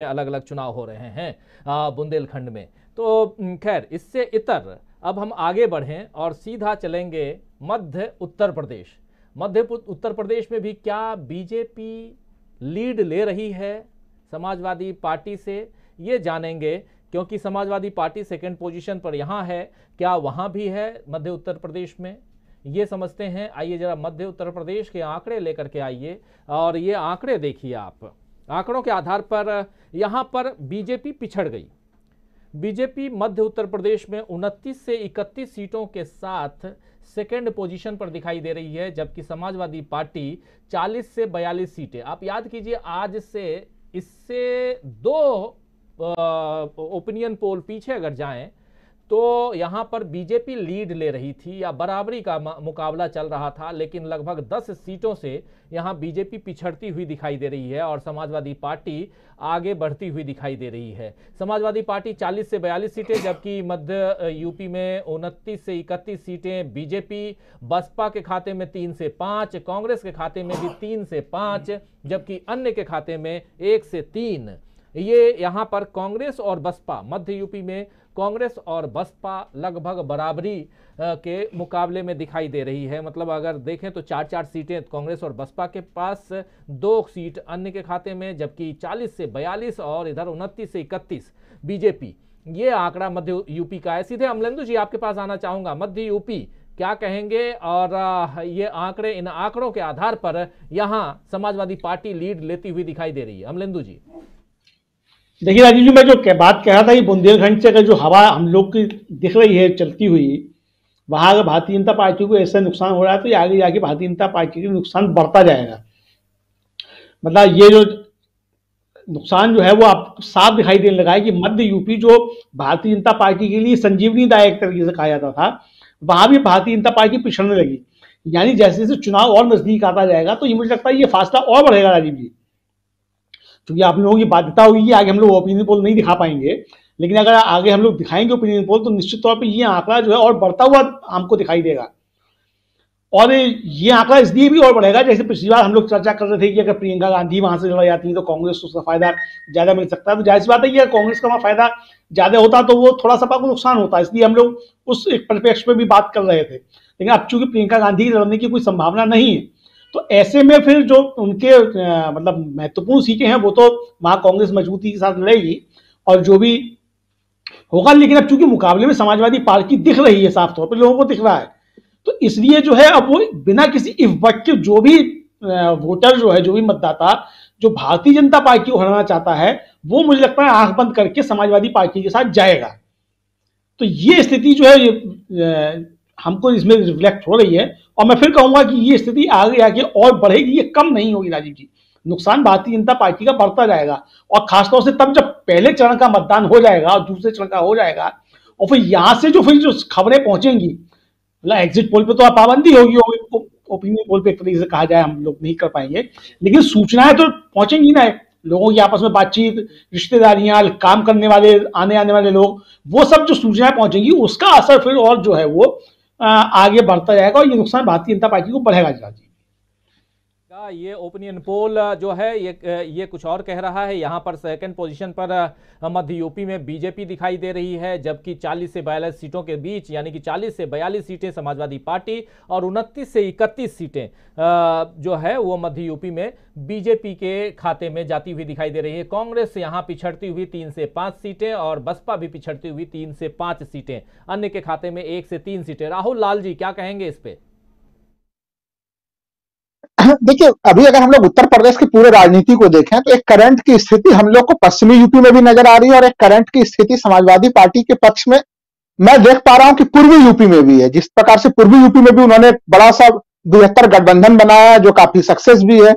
अलग अलग चुनाव हो रहे हैं बुंदेलखंड में। तो खैर, इससे इतर अब हम आगे बढ़ें और सीधा चलेंगे मध्य उत्तर प्रदेश। मध्य उत्तर प्रदेश में भी क्या बीजेपी लीड ले रही है समाजवादी पार्टी से, ये जानेंगे, क्योंकि समाजवादी पार्टी सेकंड पोजीशन पर यहाँ है। क्या वहाँ भी है मध्य उत्तर प्रदेश में, ये समझते हैं। आइए जरा मध्य उत्तर प्रदेश के आंकड़े लेकर के आइए और ये आंकड़े देखिए आप। आंकड़ों के आधार पर यहाँ पर बीजेपी पिछड़ गई। बीजेपी मध्य उत्तर प्रदेश में 29 से 31 सीटों के साथ सेकेंड पोजीशन पर दिखाई दे रही है, जबकि समाजवादी पार्टी 40 से 42 सीटें। आप याद कीजिए, आज से इससे 2 ओपिनियन पोल पीछे अगर जाएं तो यहां पर बीजेपी लीड ले रही थी या बराबरी का मुकाबला चल रहा था, लेकिन लगभग 10 सीटों से यहां बीजेपी पिछड़ती हुई दिखाई दे रही है और समाजवादी पार्टी आगे बढ़ती हुई दिखाई दे रही है। समाजवादी पार्टी 40 से 42 सीटें, जबकि मध्य यूपी में 29 से 31 सीटें बीजेपी। बसपा के खाते में 3 से 5, कांग्रेस के खाते में भी 3 से 5, जबकि अन्य के खाते में 1 से 3। ये यहां पर कांग्रेस और बसपा, मध्य यूपी में कांग्रेस और बसपा लगभग बराबरी के मुकाबले में दिखाई दे रही है। मतलब अगर देखें तो 4-4 सीटें कांग्रेस और बसपा के पास, 2 सीट अन्य के खाते में, जबकि 40 से 42 और इधर 29 से 31 बीजेपी। ये आंकड़ा मध्य यूपी का है। सीधे अमलेंदु जी आपके पास आना चाहूंगा। मध्य यूपी क्या कहेंगे, और ये आंकड़े, इन आंकड़ों के आधार पर यहां समाजवादी पार्टी लीड लेती हुई दिखाई दे रही है। अमलेंदु जी। देखिए राजीव जी, मैं जो बात कह रहा था, ये बुंदेलखंड से अगर जो हवा हम लोग की दिख रही है चलती हुई, वहां अगर भारतीय जनता पार्टी को ऐसा नुकसान हो रहा है तो ये आगे जाके भारतीय जनता पार्टी का नुकसान बढ़ता जाएगा। मतलब ये जो नुकसान जो है वो आप साफ दिखाई देने लगा है कि मध्य यूपी जो भारतीय जनता पार्टी के लिए संजीवनीदायक तरीके से कहा जाता था, वहां भी भारतीय जनता पार्टी पिछड़ने लगी। यानी जैसे जैसे चुनाव और नजदीक आता जाएगा तो ये मुझे लगता है ये फासला और बढ़ेगा राजीव जी, क्योंकि आप लोगों की बाध्यता होगी कि आगे हम लोग ओपिनियन पोल नहीं दिखा पाएंगे, लेकिन अगर आगे हम लोग दिखाएंगे ओपिनियन पोल तो निश्चित तौर पे ये आंकड़ा जो है और बढ़ता हुआ हमको दिखाई देगा। और ये आंकड़ा इसलिए भी और बढ़ेगा, जैसे पिछली बार हम लोग चर्चा कर रहे थे कि अगर प्रियंका गांधी वहां से लड़ जाती है तो कांग्रेस को उसका फायदा ज्यादा मिल सकता है। तो जाहिर सी बात है कि कांग्रेस का वहां फायदा ज्यादा होता तो वो थोड़ा सपा को नुकसान होता, इसलिए हम लोग उस एक परिप्रेक्ष्य में भी बात कर रहे थे। लेकिन अब चूंकि प्रियंका गांधी की लड़ने की कोई संभावना नहीं है, तो ऐसे में फिर जो उनके मतलब महत्वपूर्ण सीटें हैं वो तो वहां कांग्रेस मजबूती के साथ लड़ेगी और जो भी होगा। लेकिन अब चूंकि मुकाबले में समाजवादी पार्टी दिख रही है, साफ तौर पर लोगों को दिख रहा है, तो इसलिए जो है अब वो बिना किसी इफ बट के जो भी वोटर जो है, जो भी मतदाता जो भारतीय जनता पार्टी को हराना चाहता है, वो मुझे लगता है आंख बंद करके समाजवादी पार्टी के साथ जाएगा। तो ये स्थिति जो है हमको इसमें रिफ्लेक्ट हो रही है और मैं फिर कहूंगा कि ये स्थिति आगे आगे और बढ़ेगी, ये कम नहीं होगी राजीव जी। नुकसान भारतीय जनता पार्टी का बढ़ता जाएगा और खासतौर से तब जब पहले चरण का मतदान हो जाएगा और दूसरे चरण का हो जाएगा और फिर यहां से जो खबरें पहुंचेंगी, मतलब एग्जिट पोल पे तो पाबंदी होगी, ओपिनियन पोल पे एक तरीके से कहा जाए हम लोग नहीं कर पाएंगे, लेकिन सूचनाएं तो पहुंचेंगी ना, लोगों की आपस में बातचीत, रिश्तेदारियां, काम करने वाले, आने वाले लोग, वो सब जो सूचनाएं पहुंचेंगी उसका असर फिर और जो है वो आगे बढ़ता जाएगा और ये नुकसान भारतीय जनता पार्टी को बढ़ेगा। जी ये ओपिनियन पोल जो है ये कुछ और कह रहा है। यहाँ पर सेकंड पोजीशन पर मध्य यूपी में बीजेपी दिखाई दे रही है, जबकि 40 से 42 सीटों के बीच, यानी कि 40 से 42 सीटें समाजवादी पार्टी और 29 से 31 सीटें जो है वो मध्य यूपी में बीजेपी के खाते में जाती हुई दिखाई दे रही है। कांग्रेस यहाँ पिछड़ती हुई 3 से 5 सीटें और बसपा भी पिछड़ती हुई 3 से 5 सीटें, अन्य के खाते में 1 से 3 सीटें। राहुल लाल जी क्या कहेंगे इस पे? देखिए, अभी अगर हम लोग उत्तर प्रदेश की पूरे राजनीति को देखें तो एक करंट की स्थिति हम लोग को पश्चिमी यूपी में भी नजर आ रही है और एक करंट की स्थिति समाजवादी पार्टी के पक्ष में मैं देख पा रहा हूं कि पूर्वी यूपी में भी है। जिस प्रकार से पूर्वी यूपी में भी उन्होंने बड़ा सा बृहत्तर गठबंधन बनाया जो काफी सक्सेस भी है,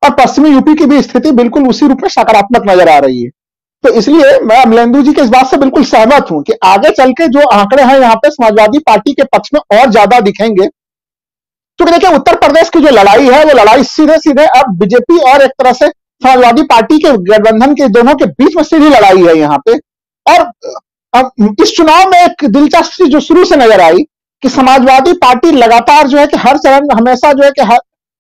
और पश्चिमी यूपी की भी स्थिति बिल्कुल उसी रूप में सकारात्मक नजर आ रही है। तो इसलिए मैं अमलेंदु जी के इस बात से बिल्कुल सहमत हूं कि आगे चल के जो आंकड़े हैं यहाँ पे समाजवादी पार्टी के पक्ष में और ज्यादा दिखेंगे। क्योंकि देखिए, उत्तर प्रदेश की जो लड़ाई है वो लड़ाई सीधे सीधे अब बीजेपी और एक तरह से समाजवादी पार्टी के गठबंधन के दोनों के बीच में सीधी लड़ाई है यहाँ पे। और अब इस चुनाव में एक दिलचस्पी जो शुरू से नजर आई कि समाजवादी पार्टी लगातार जो है कि हर चरण हमेशा जो है कि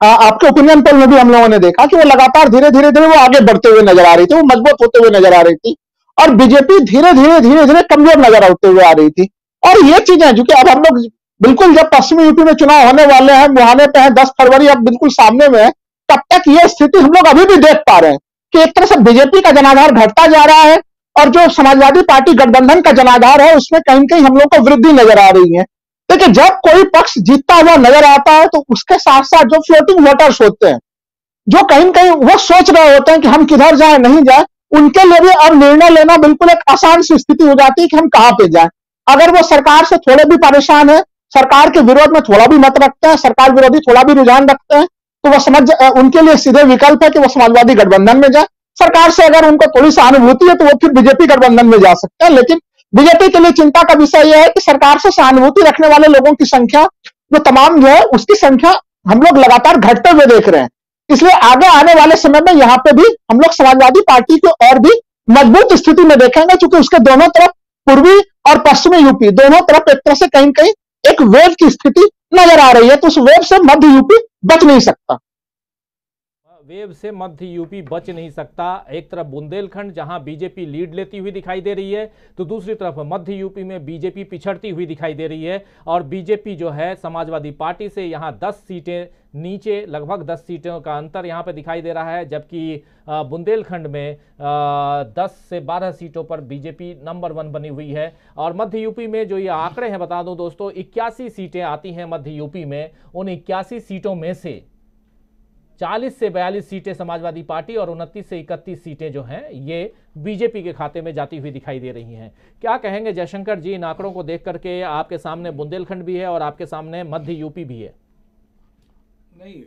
आपके ओपिनियन पोल में भी हम लोगों ने देखा कि वो लगातार धीरे धीरे धीरे वो आगे बढ़ते हुए नजर आ रही थी, वो मजबूत होते हुए नजर आ रही थी, और बीजेपी धीरे धीरे धीरे धीरे कमजोर नजर आते हुए आ रही थी। और ये चीजें जो कि अब हम लोग बिल्कुल जब पश्चिमी यूपी में चुनाव होने वाले हैं, मुहाने पे है 10 फरवरी अब बिल्कुल सामने में है, तब तक ये स्थिति हम लोग अभी भी देख पा रहे हैं कि एक तरह से बीजेपी का जनाधार घटता जा रहा है और जो समाजवादी पार्टी गठबंधन का जनाधार है उसमें कहीं न कहीं हम लोग को वृद्धि नजर आ रही है। देखिए, जब कोई पक्ष जीतता हुआ नजर आता है तो उसके साथ साथ जो फ्लोटिंग वोटर्स होते हैं, जो कहीं न कहीं वो सोच रहे होते हैं कि हम किधर जाए नहीं जाए, उनके लिए भी अब निर्णय लेना बिल्कुल एक आसान सी स्थिति हो जाती है कि हम कहां पे जाएं। अगर वो सरकार से थोड़े भी परेशान है, सरकार के विरोध में थोड़ा भी मत रखते हैं, सरकार विरोधी थोड़ा भी रुझान रखते हैं, तो वो उनके लिए सीधे विकल्प है कि वो समाजवादी गठबंधन में जाए। सरकार से अगर उनको थोड़ी सहानुभूति है तो वो फिर बीजेपी गठबंधन में जा सकते हैं। लेकिन बीजेपी के लिए चिंता का विषय यह है कि सरकार से सहानुभूति रखने वाले लोगों की संख्या जो तमाम जो है उसकी संख्या हम लोग लगातार घटते हुए देख रहे हैं। इसलिए आगे आने वाले समय में यहां पे भी हम लोग समाजवादी पार्टी को और भी मजबूत स्थिति में देखेंगे, क्योंकि उसके दोनों तरफ पूर्वी और पश्चिमी यूपी दोनों तरफ एक तरह से कहीं न कहीं एक वेव की स्थिति नजर आ रही है, तो उस वेव से मध्य यूपी बच नहीं सकता। वेव से मध्य यूपी बच नहीं सकता। एक तरफ बुंदेलखंड जहां बीजेपी लीड लेती हुई दिखाई दे रही है, तो दूसरी तरफ मध्य यूपी में बीजेपी पिछड़ती हुई दिखाई दे रही है। और बीजेपी जो है समाजवादी पार्टी से यहां 10 सीटें नीचे, लगभग 10 सीटों का अंतर यहां पे दिखाई दे रहा है, जबकि बुंदेलखंड में 10 से 12 सीटों पर बीजेपी नंबर 1 बनी हुई है। और मध्य यूपी में जो ये आंकड़े हैं, बता दूं दोस्तों, 81 सीटें आती हैं मध्य यूपी में। उन 81 सीटों में से 40 से 42 सीटें समाजवादी पार्टी और 29 से 31 सीटें जो हैं ये बीजेपी के खाते में जाती हुई दिखाई दे रही हैं। क्या कहेंगे जयशंकर जी इन आंकड़ों को देख करके? आपके सामने बुंदेलखंड भी है और आपके सामने मध्य यूपी भी है। नहीं,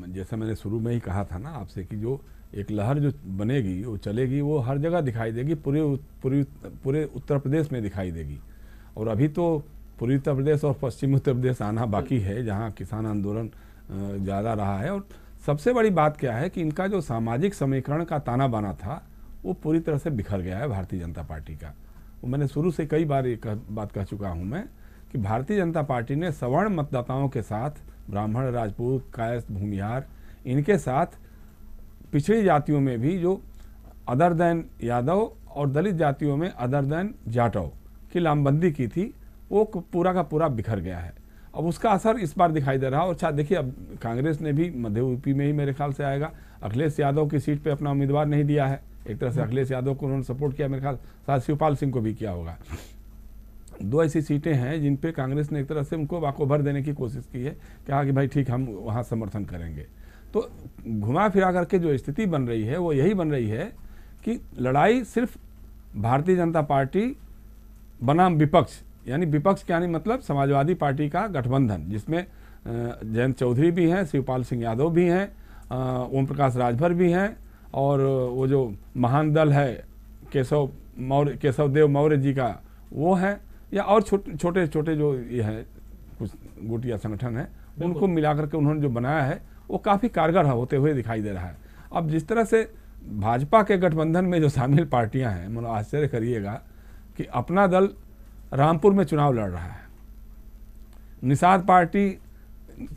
जैसा मैंने शुरू में ही कहा था ना आपसे कि जो एक लहर जो बनेगी वो चलेगी, वो हर जगह दिखाई देगी, पूरे उत्तर प्रदेश में दिखाई देगी। और अभी तो पूर्वी उत्तर प्रदेश और पश्चिमी उत्तर प्रदेश आना बाकी है, जहाँ किसान आंदोलन ज़्यादा रहा है। और सबसे बड़ी बात क्या है कि इनका जो सामाजिक समीकरण का ताना बाना था वो पूरी तरह से बिखर गया है भारतीय जनता पार्टी का। वो मैंने शुरू से कई बार एक बात कह चुका हूँ मैं कि भारतीय जनता पार्टी ने सवर्ण मतदाताओं के साथ, ब्राह्मण, राजपूत, कायस्थ, भूमिहार, इनके साथ पिछड़ी जातियों में भी जो अदर देन यादव और दलित जातियों में अदर देन जाटव की लामबंदी की थी, वो पूरा का पूरा बिखर गया है। अब उसका असर इस बार दिखाई दे रहा है। और अच्छा देखिए, अब कांग्रेस ने भी मध्य यूपी में ही मेरे ख्याल से आएगा, अखिलेश यादव की सीट पे अपना उम्मीदवार नहीं दिया है। एक तरह से अखिलेश यादव को उन्होंने सपोर्ट किया, मेरे ख्याल साथ शिवपाल सिंह को भी किया होगा। 2 ऐसी सीटें हैं जिन पे कांग्रेस ने एक तरह से उनको वाकोभर देने की कोशिश की है, कहा कि भाई ठीक, हम वहाँ समर्थन करेंगे। तो घुमा फिरा करके जो स्थिति बन रही है वो यही बन रही है कि लड़ाई सिर्फ भारतीय जनता पार्टी बनाम विपक्ष, यानी विपक्ष क्या नहीं मतलब समाजवादी पार्टी का गठबंधन, जिसमें जयंत चौधरी भी हैं, शिवपाल सिंह यादव भी हैं, ओम प्रकाश राजभर भी हैं, और वो जो महान दल है केशव देव मौर्य जी का वो है, या और छोटे छोटे जो ये हैं कुछ गुट या संगठन है, उनको मिलाकर के उन्होंने जो बनाया है वो काफ़ी कारगर होते हुए दिखाई दे रहा है। अब जिस तरह से भाजपा के गठबंधन में जो शामिल पार्टियां हैं, मतलब आश्चर्य करिएगा कि अपना दल रामपुर में चुनाव लड़ रहा है, निषाद पार्टी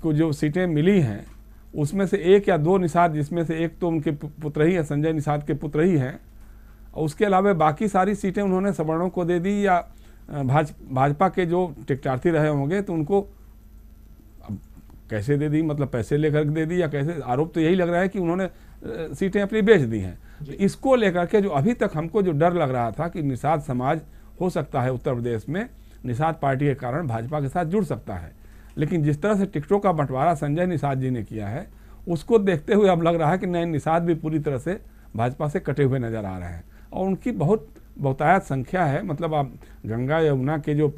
को जो सीटें मिली हैं उसमें से 1 या 2 निषाद, जिसमें से एक तो उनके पुत्र ही है, संजय निषाद के पुत्र ही हैं, और उसके अलावा बाकी सारी सीटें उन्होंने सवर्णों को दे दी, या भाजपा के जो टिकटार्थी रहे होंगे तो उनको अब कैसे दे दी, मतलब पैसे लेकर दे दी या कैसे, आरोप तो यही लग रहा है कि उन्होंने सीटें अपनी बेच दी हैं। इसको लेकर के जो अभी तक हमको जो डर लग रहा था कि निषाद समाज हो सकता है उत्तर प्रदेश में निषाद पार्टी के कारण भाजपा के साथ जुड़ सकता है, लेकिन जिस तरह से टिकटों का बंटवारा संजय निषाद जी ने किया है उसको देखते हुए अब लग रहा है कि नए निषाद भी पूरी तरह से भाजपा से कटे हुए नजर आ रहे हैं। और उनकी बहुतायत संख्या है, मतलब आप गंगा यमुना के जो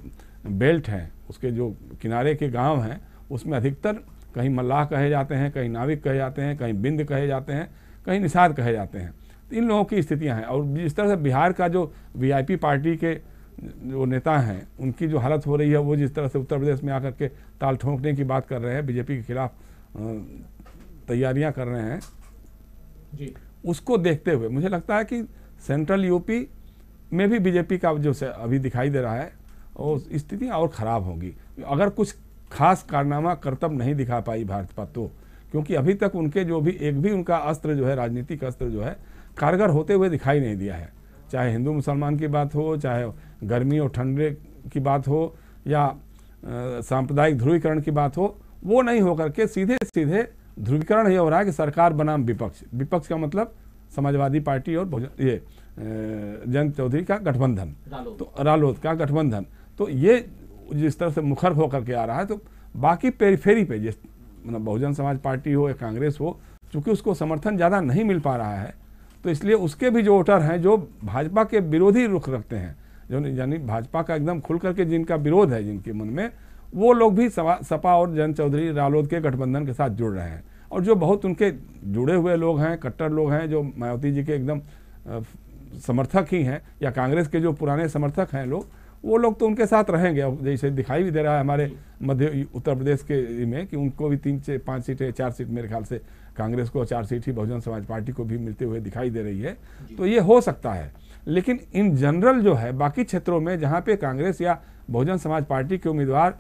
बेल्ट हैं उसके जो किनारे के गांव हैं उसमें अधिकतर कहीं मल्लाह कहे जाते हैं, कहीं नाविक कहे जाते हैं, कहीं बिंद कहे जाते हैं, कहीं निषाद कहे जाते हैं। इन लोगों की स्थितियां हैं। और जिस तरह से बिहार का जो वीआईपी पार्टी के जो नेता हैं उनकी जो हालत हो रही है, वो जिस तरह से उत्तर प्रदेश में आकर के ताल ठोंकने की बात कर रहे हैं, बीजेपी के खिलाफ तैयारियां कर रहे हैं जी, उसको देखते हुए मुझे लगता है कि सेंट्रल यूपी में भी बीजेपी का जो अभी दिखाई दे रहा है और स्थिति और ख़राब होगी। अगर कुछ खास कारनामा करतब नहीं दिखा पाई भाजपा, तो क्योंकि अभी तक उनके जो भी एक भी उनका अस्त्र जो है, राजनीतिक अस्त्र जो है, कारगर होते हुए दिखाई नहीं दिया है। चाहे हिंदू मुसलमान की बात हो, चाहे गर्मी और ठंडे की बात हो, या सांप्रदायिक ध्रुवीकरण की बात हो, वो नहीं होकर के सीधे सीधे ध्रुवीकरण ये हो रहा है कि सरकार बनाम विपक्ष। विपक्ष का मतलब समाजवादी पार्टी और ये जयंत चौधरी का गठबंधन, तो रालोद का गठबंधन। तो ये जिस तरह से मुखर होकर के आ रहा है, तो बाकी पेरीफेरी पे जिस मतलब बहुजन समाज पार्टी हो या कांग्रेस हो, चूंकि उसको समर्थन ज़्यादा नहीं मिल पा रहा है, तो इसलिए उसके भी जो वोटर हैं जो भाजपा के विरोधी रुख रखते हैं, जो यानी भाजपा का एकदम खुल करके जिनका विरोध है जिनके मन में, वो लोग भी सपा और जयंत चौधरी रालोद के गठबंधन के साथ जुड़ रहे हैं। और जो बहुत उनके जुड़े हुए लोग हैं, कट्टर लोग हैं, जो मायावती जी के एकदम समर्थक ही हैं, या कांग्रेस के जो पुराने समर्थक हैं लोग, वो लोग तो उनके साथ रहेंगे। अब जैसे दिखाई भी दे रहा है हमारे मध्य उत्तर प्रदेश के में कि उनको भी 3-5 सीटें, 4 सीट मेरे ख्याल से कांग्रेस को, 4 सीट ही बहुजन समाज पार्टी को भी मिलते हुए दिखाई दे रही है। तो ये हो सकता है, लेकिन इन जनरल जो है बाकी क्षेत्रों में जहाँ पे कांग्रेस या बहुजन समाज पार्टी के उम्मीदवार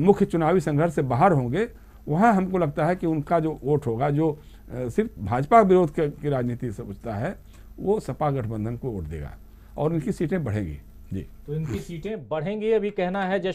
मुख्य चुनावी संघर्ष से बाहर होंगे, वहाँ हमको लगता है कि उनका जो वोट होगा, जो सिर्फ भाजपा विरोध की राजनीति समझता है, वो सपा गठबंधन को वोट देगा और इनकी सीटें बढ़ेंगी। जी, तो इनकी सीटें बढ़ेंगी, अभी कहना है जयशंकर